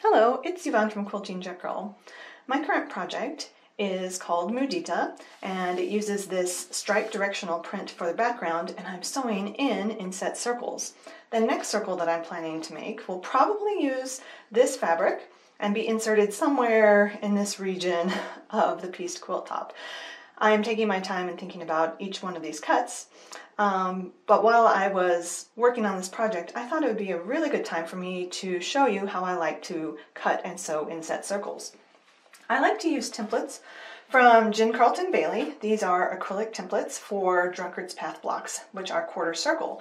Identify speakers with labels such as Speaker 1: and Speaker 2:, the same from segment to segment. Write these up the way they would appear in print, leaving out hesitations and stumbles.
Speaker 1: Hello, it's Yvonne from Quilting Jet Girl. My current project is called Mudita, and it uses this striped directional print for the background, and I'm sewing in inset circles. The next circle that I'm planning to make will probably use this fabric and be inserted somewhere in this region of the pieced quilt top. I am taking my time and thinking about each one of these cuts, but while I was working on this project, I thought it would be a really good time for me to show you how I like to cut and sew inset circles. I like to use templates from Jen Carlton Bailey. These are acrylic templates for Drunkard's Path blocks, which are quarter circle.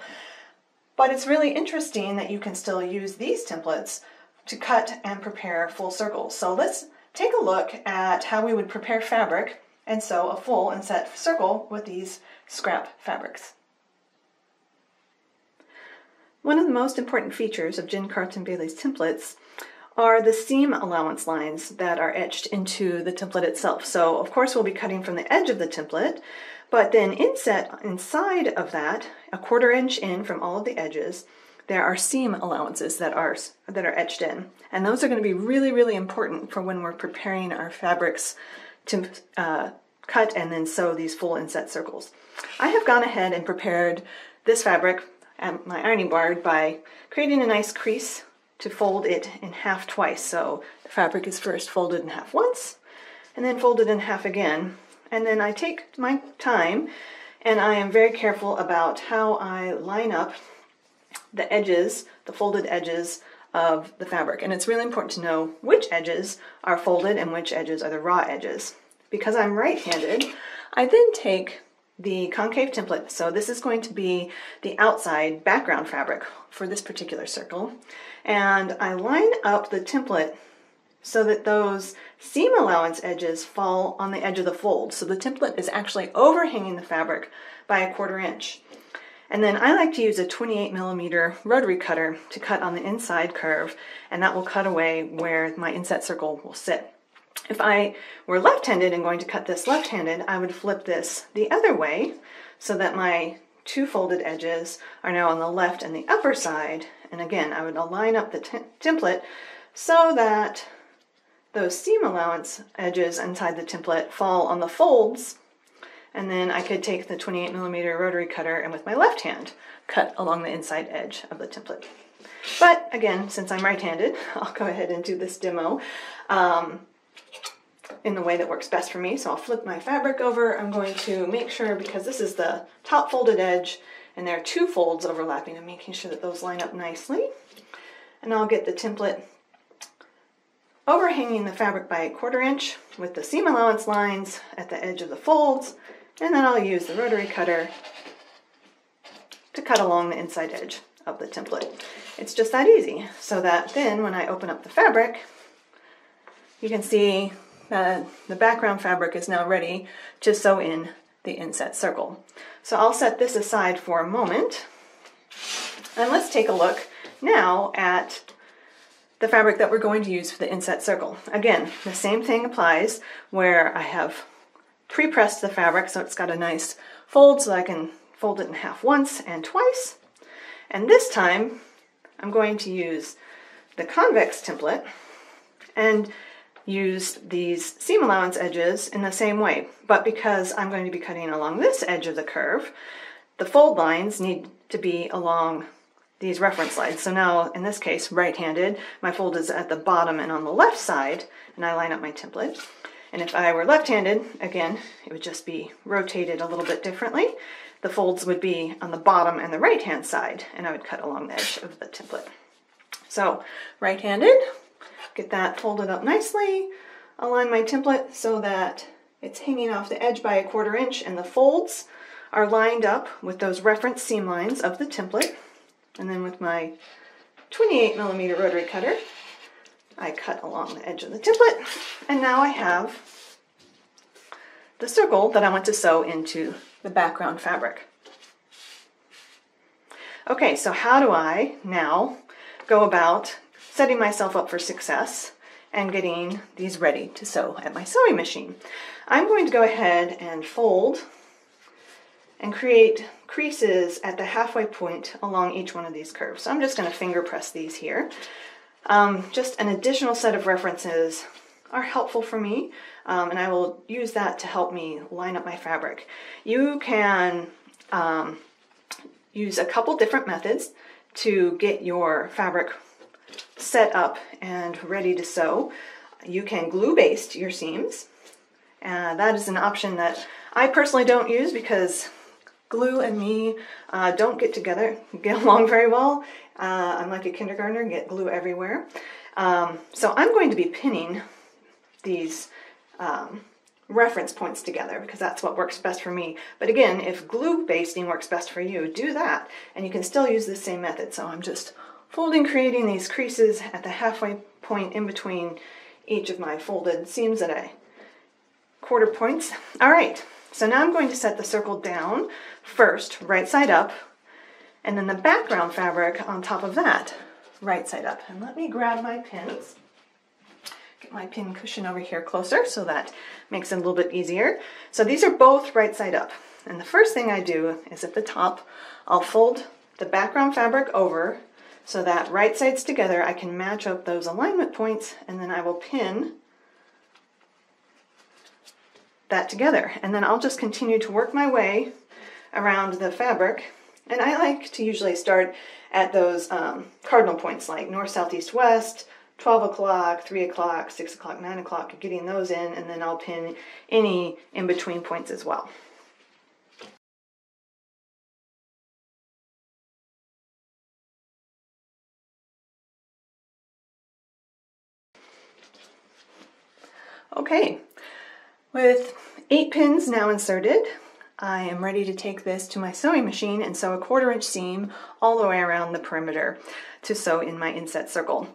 Speaker 1: But it's really interesting that you can still use these templates to cut and prepare full circles. So let's take a look at how we would prepare fabric and sew a full inset circle with these scrap fabrics. One of the most important features of Jen Carlton Bailey's templates are the seam allowance lines that are etched into the template itself. So of course we'll be cutting from the edge of the template, but then inset inside of that, a 1/4 inch in from all of the edges, there are seam allowances that are etched in. And those are going to be really, really important for when we're preparing our fabrics to cut and then sew these full inset circles. I have gone ahead and prepared this fabric at my ironing board by creating a nice crease to fold it in half twice. So the fabric is first folded in half once and then folded in half again. And then I take my time and I am very careful about how I line up the edges, the folded edges of the fabric. And it's really important to know which edges are folded and which edges are the raw edges. Because I'm right-handed, I then take the concave template. So this is going to be the outside background fabric for this particular circle. And I line up the template so that those seam allowance edges fall on the edge of the fold. So the template is actually overhanging the fabric by a 1/4 inch. And then I like to use a 28mm rotary cutter to cut on the inside curve, and that will cut away where my inset circle will sit. If I were left-handed and going to cut this left-handed, I would flip this the other way so that my two folded edges are now on the left and the upper side. And again, I would align up the template so that those seam allowance edges inside the template fall on the folds. And then I could take the 28mm rotary cutter and with my left hand cut along the inside edge of the template. But again, since I'm right-handed, I'll go ahead and do this demo in the way that works best for me. So I'll flip my fabric over. I'm going to make sure, because this is the top folded edge and there are two folds overlapping, I'm making sure that those line up nicely. And I'll get the template overhanging the fabric by a 1/4 inch with the seam allowance lines at the edge of the folds, and then I'll use the rotary cutter to cut along the inside edge of the template. It's just that easy, so that then when I open up the fabric, you can see the background fabric is now ready to sew in the inset circle. So I'll set this aside for a moment, and let's take a look now at the fabric that we're going to use for the inset circle. Again, the same thing applies where I have pre-pressed the fabric so it's got a nice fold so I can fold it in half once and twice. And this time I'm going to use the convex template and use these seam allowance edges in the same way. But because I'm going to be cutting along this edge of the curve, the fold lines need to be along these reference lines. So now, in this case, right-handed, my fold is at the bottom and on the left side, and I line up my template. And if I were left-handed, again, it would just be rotated a little bit differently. The folds would be on the bottom and the right-hand side, and I would cut along the edge of the template. So, right-handed, get that folded up nicely, align my template so that it's hanging off the edge by a 1/4 inch, and the folds are lined up with those reference seam lines of the template. And then with my 28mm rotary cutter, I cut along the edge of the template, and now I have the circle that I want to sew into the background fabric. Okay, so how do I now go about setting myself up for success and getting these ready to sew at my sewing machine? I'm going to go ahead and fold and create creases at the halfway point along each one of these curves. So I'm just going to finger press these here. just an additional set of references are helpful for me, and I will use that to help me line up my fabric. You can use a couple different methods to get your fabric set up and ready to sew. You can glue baste your seams. That is an option that I personally don't use because glue and me don't get along very well. I'm like a kindergartner, get glue everywhere. So I'm going to be pinning these reference points together because that's what works best for me. But again, if glue basting works best for you, do that, and you can still use the same method. So I'm just creating these creases at the halfway point in between each of my folded seams at a quarter points. All right, so now I'm going to set the circle down first, right side up, and then the background fabric on top of that, right side up. And let me grab my pins. Get my pin cushion over here closer so that makes it a little bit easier. So these are both right side up. And the first thing I do is at the top, I'll fold the background fabric over so that right sides together I can match up those alignment points, and then I will pin that together. And then I'll just continue to work my way around the fabric. And I like to usually start at those cardinal points like north, south, east, west, 12 o'clock, 3 o'clock, 6 o'clock, 9 o'clock, getting those in, and then I'll pin any in-between points as well. Okay, with 8 pins now inserted, I am ready to take this to my sewing machine and sew a 1/4 inch seam all the way around the perimeter to sew in my inset circle.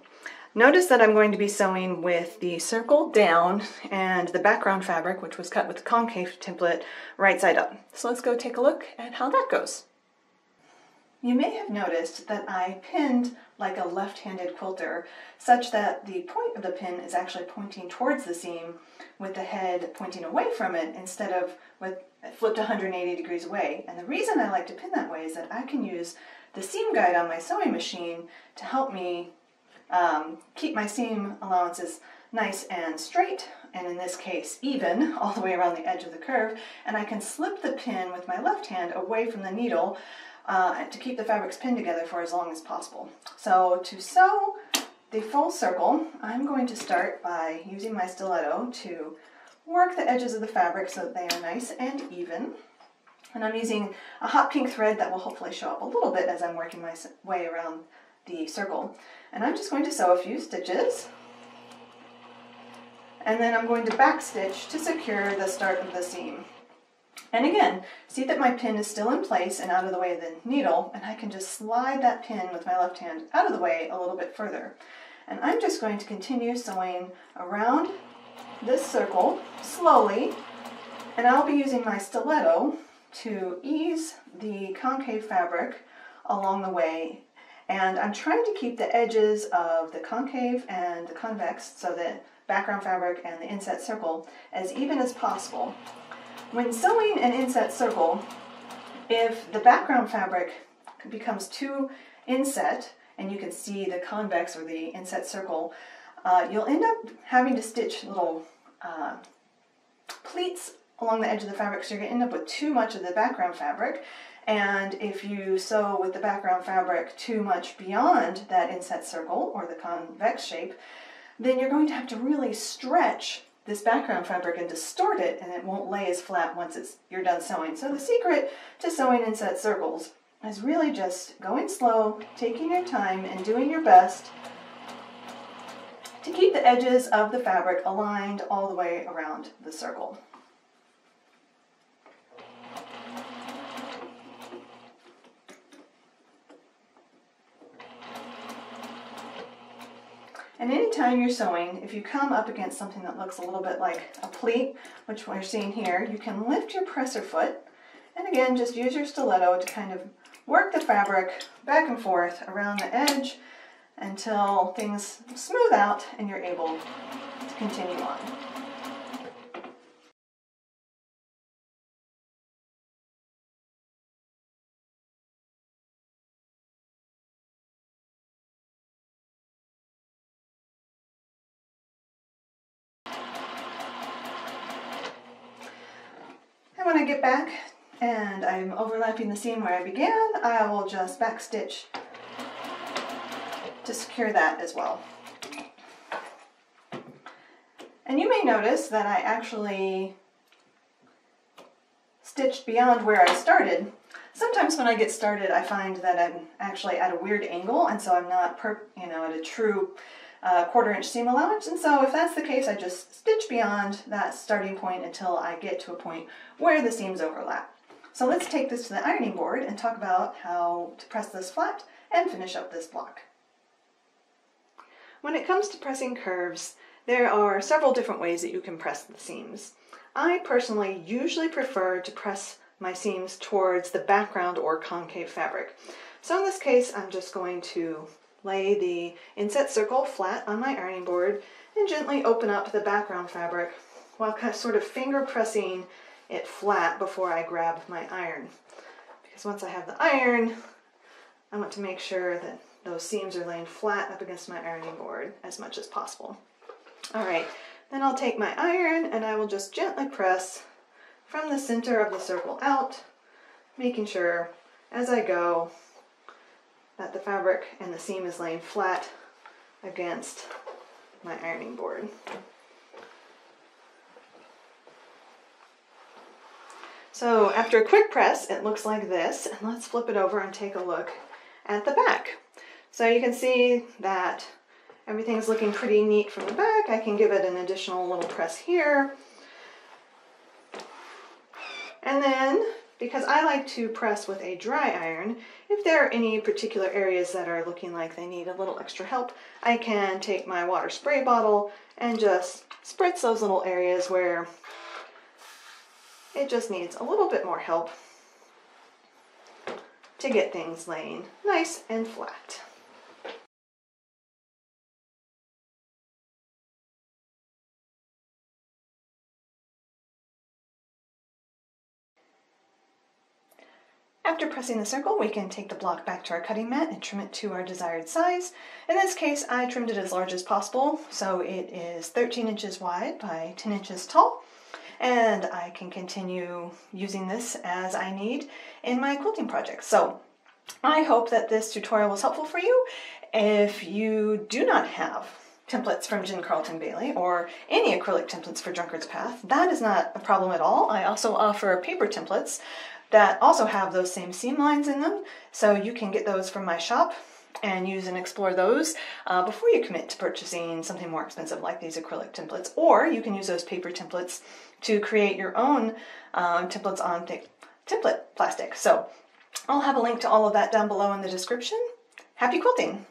Speaker 1: Notice that I'm going to be sewing with the circle down and the background fabric, which was cut with the concave template, right side up. So let's go take a look at how that goes. You may have noticed that I pinned like a left-handed quilter, such that the point of the pin is actually pointing towards the seam with the head pointing away from it instead of with flipped 180 degrees away. And the reason I like to pin that way is that I can use the seam guide on my sewing machine to help me keep my seam allowances nice and straight, and in this case even, all the way around the edge of the curve, and I can slip the pin with my left hand away from the needle to keep the fabrics pinned together for as long as possible. So to sew the full circle, I'm going to start by using my stiletto to work the edges of the fabric so that they are nice and even. And I'm using a hot pink thread that will hopefully show up a little bit as I'm working my way around the circle. And I'm just going to sew a few stitches, and then I'm going to back stitch to secure the start of the seam. And again, see that my pin is still in place and out of the way of the needle, and I can just slide that pin with my left hand out of the way a little bit further. And I'm just going to continue sewing around this circle slowly, and I'll be using my stiletto to ease the concave fabric along the way. And I'm trying to keep the edges of the concave and the convex, so the background fabric and the inset circle, as even as possible. When sewing an inset circle, if the background fabric becomes too inset, and you can see the convex or the inset circle, you'll end up having to stitch little pleats along the edge of the fabric, so you're going to end up with too much of the background fabric. And if you sew with the background fabric too much beyond that inset circle or the convex shape, then you're going to have to really stretch this background fabric and distort it, and it won't lay as flat once you're done sewing. So the secret to sewing inset circles is really just going slow, taking your time, and doing your best to keep the edges of the fabric aligned all the way around the circle. And anytime you're sewing, if you come up against something that looks a little bit like a pleat, which we're seeing here, you can lift your presser foot, and again, just use your stiletto to kind of work the fabric back and forth around the edge until things smooth out and you're able to continue on. when I get back and I'm overlapping the seam where I began, I will just backstitch to secure that as well. And you may notice that I actually stitched beyond where I started. Sometimes when I get started, I find that I'm actually at a weird angle, and so I'm not at a true 1/4 inch seam allowance. And so if that's the case, I just stitch beyond that starting point until I get to a point where the seams overlap. So let's take this to the ironing board and talk about how to press this flat and finish up this block. When it comes to pressing curves, there are several different ways that you can press the seams. I personally usually prefer to press my seams towards the background or concave fabric. So in this case, I'm just going to lay the inset circle flat on my ironing board and gently open up the background fabric while kind of sort of finger pressing it flat before I grab my iron. Because once I have the iron, I want to make sure that those seams are laying flat up against my ironing board as much as possible. All right, then I'll take my iron and I will just gently press from the center of the circle out, making sure as I go that the fabric and the seam is laying flat against my ironing board. So after a quick press, it looks like this, and let's flip it over and take a look at the back. So you can see that everything's looking pretty neat from the back. I can give it an additional little press here. And then, because I like to press with a dry iron, if there are any particular areas that are looking like they need a little extra help, I can take my water spray bottle and just spritz those little areas where it just needs a little bit more help to get things laying nice and flat. After pressing the circle, we can take the block back to our cutting mat and trim it to our desired size. In this case, I trimmed it as large as possible, so it is 13 inches wide by 10 inches tall, and I can continue using this as I need in my quilting project. So I hope that this tutorial was helpful for you. If you do not have templates from Jen Carlton Bailey or any acrylic templates for Drunkard's Path, that is not a problem at all. I also offer paper templates that also have those same seam lines in them, so you can get those from my shop and use and explore those before you commit to purchasing something more expensive like these acrylic templates. Or you can use those paper templates to create your own templates on thick template plastic. So I'll have a link to all of that down below in the description. Happy quilting!